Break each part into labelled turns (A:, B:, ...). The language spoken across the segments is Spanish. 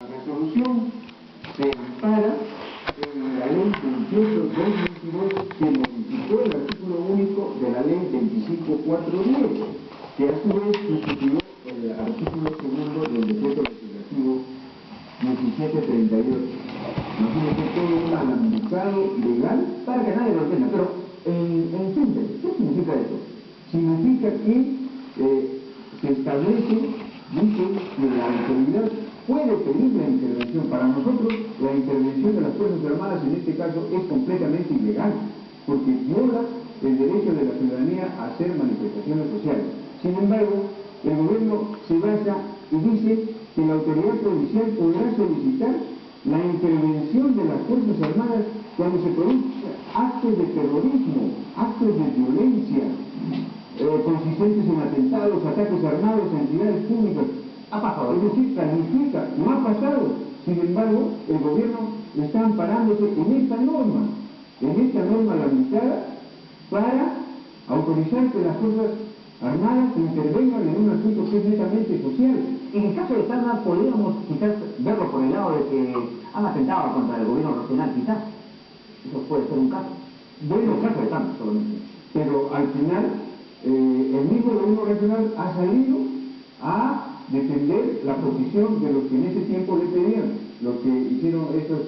A: La resolución se ampara en la ley 28.222 que modificó el artículo único de la ley 25.410, que a su vez sustituyó el artículo segundo del decreto legislativo 1738. Imagínense todo un alambicado legal para que nadie lo entienda, pero en síntesis, ¿qué significa esto? Significa que se establece, dice que la autoridad puede pedir la intervención. Para nosotros, la intervención de las Fuerzas Armadas en este caso es completamente ilegal, porque viola el derecho de la ciudadanía a hacer manifestaciones sociales. Sin embargo, el gobierno se basa y dice que la autoridad policial podrá solicitar la intervención de las Fuerzas Armadas cuando se produzcan actos de terrorismo, actos de violencia, consistentes en atentados, ataques armados a entidades públicas. Ha pasado, es decir, califica, no ha pasado. Sin embargo, el gobierno está amparándose en esta norma limitada para autorizar que las Fuerzas Armadas intervengan en un asunto que es netamente social.
B: En el caso de Tacna, podríamos quizás verlo por el lado de que han atentado contra el gobierno regional, quizás. Eso puede ser un caso.
A: Bueno,
B: el caso de Tacna solamente.
A: Pero al final, el mismo gobierno regional ha salido a defender la posición de los que en ese tiempo le pedían, los que hicieron esos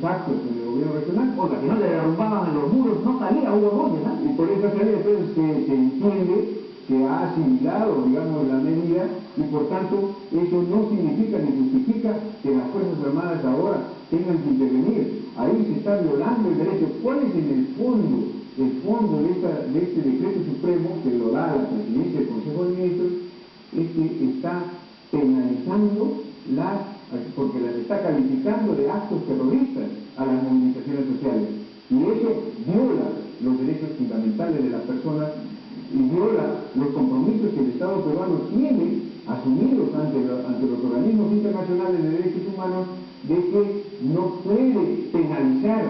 A: actos en el gobierno regional.
B: Oiga, que no le derrumbaban en los muros, no salía, hubo golpes, ¿no?
A: Y por esa salida entonces se entiende que ha asimilado, digamos, la medida, y por tanto eso no significa ni justifica que las Fuerzas Armadas ahora tengan que intervenir. Ahí se está violando el derecho. ¿Cuál es en el fondo? El fondo de este decreto supremo que lo da la Presidencia del Consejo de Ministros es que está penalizando porque las está calificando de actos terroristas a las movilizaciones sociales. Y eso viola los derechos fundamentales de las personas y viola los compromisos que el Estado peruano tiene asumidos ante los organismos internacionales de derechos humanos, de que no puede penalizar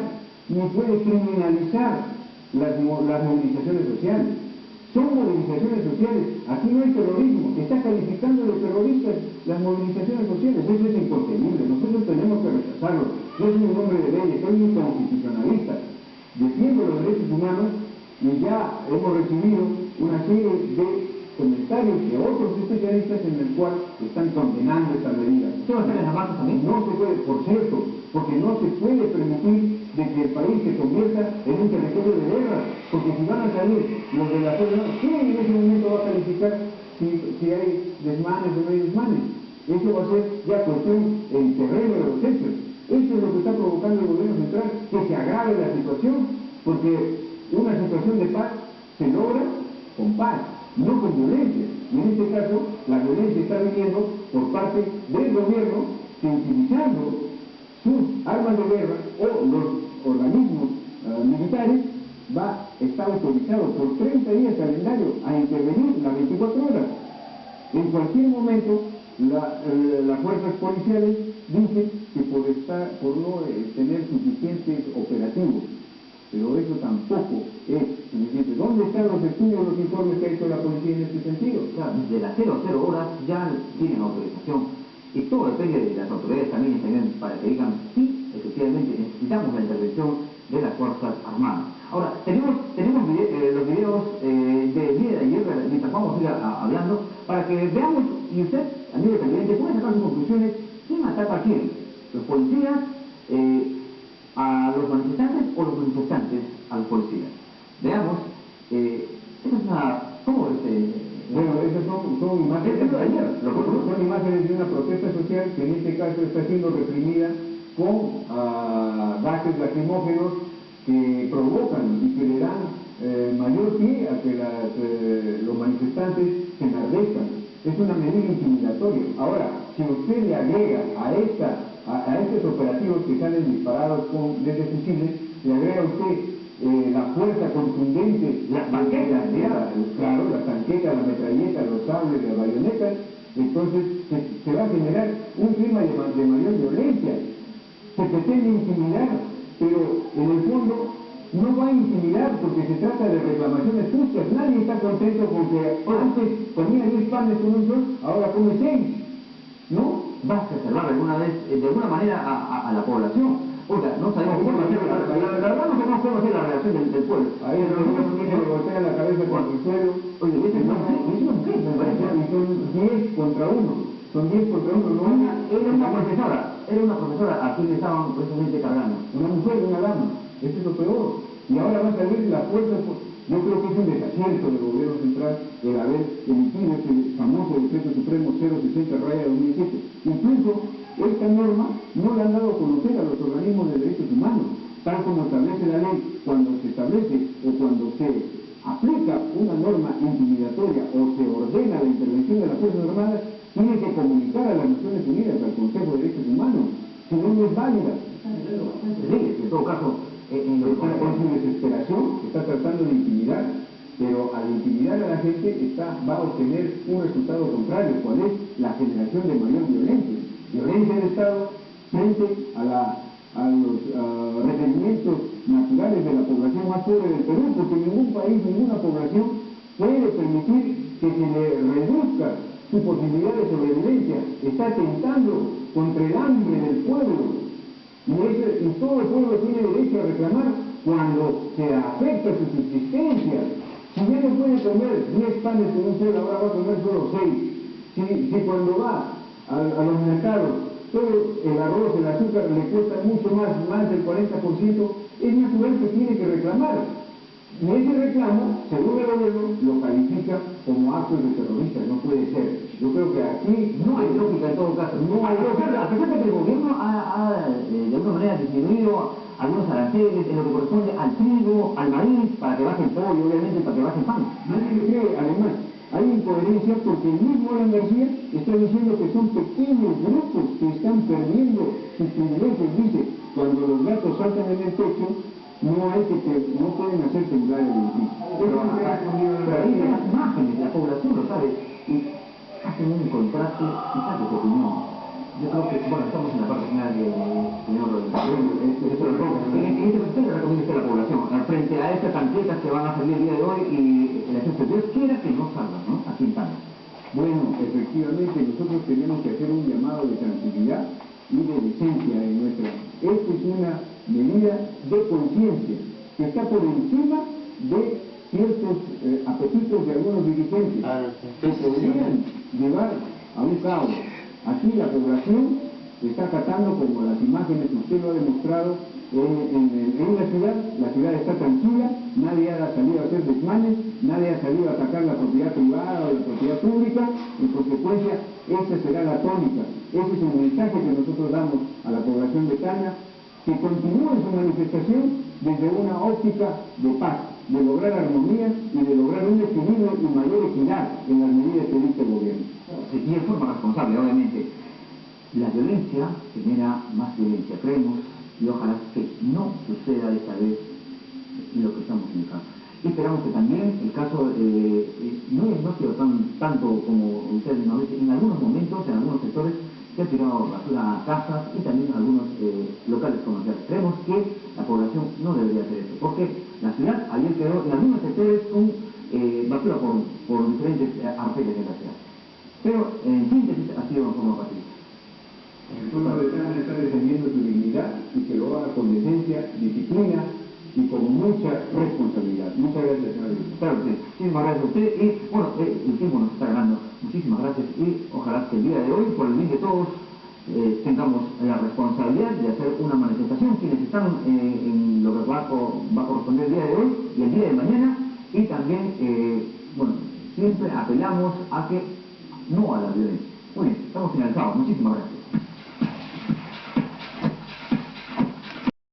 A: ni puede criminalizar las movilizaciones sociales. Son movilizaciones sociales, aquí no hay terrorismo, está calificando de terroristas las movilizaciones sociales. Eso es inconcebible, nosotros tenemos que rechazarlo. Yo soy un hombre de leyes, soy un constitucionalista, defiendo los derechos humanos y ya hemos recibido una serie de comentarios de otros especialistas en el cual están condenando esta medida.
B: ¿Qué va a hacer en la marcha también?
A: No se puede, por cierto, porque no se puede permitir de que el país se convierta en un territorio de guerra, porque si van a salir los de la zona, ¿quién en ese momento va a calificar si hay desmanes o no hay desmanes? Eso va a ser ya cuestión en terreno de los hechos. Eso es lo que está provocando el gobierno central, que se agrave la situación, porque una situación de paz se logra con paz, no con violencia. Y en este caso, la violencia está viniendo por parte del gobierno que, utilizando sus armas de guerra o los organismos militares, está autorizado por 30 días calendario a intervenir las 24 horas. En cualquier momento, las fuerzas policiales dicen que por no tener suficientes operativos, pero eso tampoco es suficiente. ¿Dónde están los estudios, los informes que ha hecho la policía en este sentido?
B: Claro, desde las 00 horas ya tienen autorización. Y todo depende de las autoridades también para que digan, sí, efectivamente necesitamos la intervención de las Fuerzas Armadas. Ahora, tenemos los videos del día de ayer, mientras vamos a ir hablando, para que veamos, y usted, amigo televidente, puede sacar sus conclusiones, ¿quién ataca a quién? ¿Los policías a los manifestantes o los manifestantes a los policías? Veamos, esa es una... ¿Cómo es?
A: Bueno, esas son imágenes son imágenes de una protesta social que en este caso está siendo reprimida con gases lacrimógenos que provocan y que le dan mayor pie a que los manifestantes se enardezcan. Es una medida intimidatoria. Ahora, si usted le agrega a estos operativos que salen disparados desde fusiles, le agrega a usted la fuerza contundente, las tanquetas, claro, las tanquetas, las metralletas, los sables, las bayonetas, entonces se va a generar un clima de mayor violencia. Se pretende intimidar, pero en el fondo no va a intimidar porque se trata de reclamaciones justas. Nadie está contento con que antes comía 10 panes con un sol, ahora come 6.
B: no va a exacerbar de alguna manera a la población. Oiga, no sabemos cómo hacer, la verdad no sabemos cómo hacer la reacción del pueblo.
A: Ahí es donde le golpea la cabeza contra el suelo.
B: Oye, ese es un clip, me parece.
A: Y son 10 contra 1. Son 10 contra 1, no
B: Era una profesora a quien le estaban precisamente cargando.
A: Una mujer, una dama. Eso es lo peor. Y ahora va a salir la fuerza. Yo creo que es un desacierto del gobierno central el haber emitido este famoso decreto supremo 060/2007. Incluso esta norma no la han dado a conocer a los organismos de derechos humanos, tal como establece la ley. Cuando se establece o cuando se aplica una norma intimidatoria o se ordena la intervención de las Fuerzas Armadas, tiene que comunicar a las Naciones Unidas, al Consejo de Derechos Humanos, si no, no es válida.
B: En todo caso,
A: en su desesperación está tratando de intimidar, pero al intimidar a la gente va a obtener un resultado contrario, cuál es la generación de mayor violencia del Estado frente a los requerimientos naturales de la población más pobre del Perú, porque ningún país, ninguna población puede permitir que se le reduzca su posibilidad de sobrevivencia. Está atentando contra el hambre del pueblo. Y todo el pueblo tiene derecho a reclamar cuando se afecta su subsistencia. Si ya no puede comer 10 panes con un sol, ahora va a comer solo 6. Si cuando va a los mercados todo el arroz, el azúcar le cuesta mucho más del 40%, es natural que tiene que reclamar. Y ese reclamo, según el gobierno, lo califica como actos de terroristas. No puede ser. Yo creo que aquí
B: no hay lógica en todo caso. No hay lógica. A pesar de que el gobierno ha de alguna manera disminuido algunos aranceles en lo que corresponde al trigo, al maíz, para que baje el pollo, obviamente, para que baje el pan.
A: Nadie le cree, además. Hay incoherencia porque el mismo Alan García está diciendo que son pequeños grupos que están perdiendo sus privilegios. Dice, cuando los gatos saltan en el techo, no pueden hacer temblar el edificio.
B: Pero ahí están las imágenes, la población lo sabe, y hacen un contraste, y sabe su opinión. Yo creo que, bueno, estamos en la parte final del señor en este usted le recomienda a la población, frente a estas tanquetas que van a salir el día de hoy y la gente, Dios quiera que no salgan, ¿no? Aquí estamos.
A: Bueno, efectivamente, nosotros tenemos que hacer un llamado de tranquilidad y de decencia en nuestra. Esta es una medida de conciencia que está por encima de ciertos apetitos de algunos dirigentes que podrían llevar a un caos. Aquí la población está acatando, como las imágenes que usted lo ha demostrado, en la ciudad está tranquila, nadie ha salido a hacer desmanes, nadie ha salido a atacar la propiedad privada o la propiedad pública. En consecuencia, esa será la tónica, ese es el mensaje que nosotros damos a la población de Tacna, que continúe su manifestación desde una óptica de paz, de lograr armonía y de lograr un equilibrio y mayor equidad en las medidas que dicta el gobierno.
B: Y en forma responsable, obviamente. La violencia genera más violencia, creemos, y ojalá que no suceda esta vez lo que estamos indicando. Y esperamos que también el caso no ha sido tanto como ustedes nos dicen, en algunos momentos, en algunos sectores, se ha tirado basura a casas y también a algunos locales comerciales. Creemos que la población no debería hacer eso, porque la ciudad ayer quedó en algunos sectores con basura por diferentes arterias de la ciudad. Pero en síntesis ha sido en forma pacífica.
A: El pueblo de Tacna está defendiendo su dignidad y que lo haga con decencia, disciplina y con mucha responsabilidad. Muchas gracias, señor.
B: Claro que sí. Muchísimas gracias a usted y bueno, el tiempo nos está ganando. Muchísimas gracias y ojalá que el día de hoy, por el bien de todos, tengamos la responsabilidad de hacer una manifestación, quienes están en lo que va a corresponder el día de hoy y el día de mañana, y también, bueno, siempre apelamos a que no a la violencia. Muy bien, estamos finalizados. Muchísimas gracias.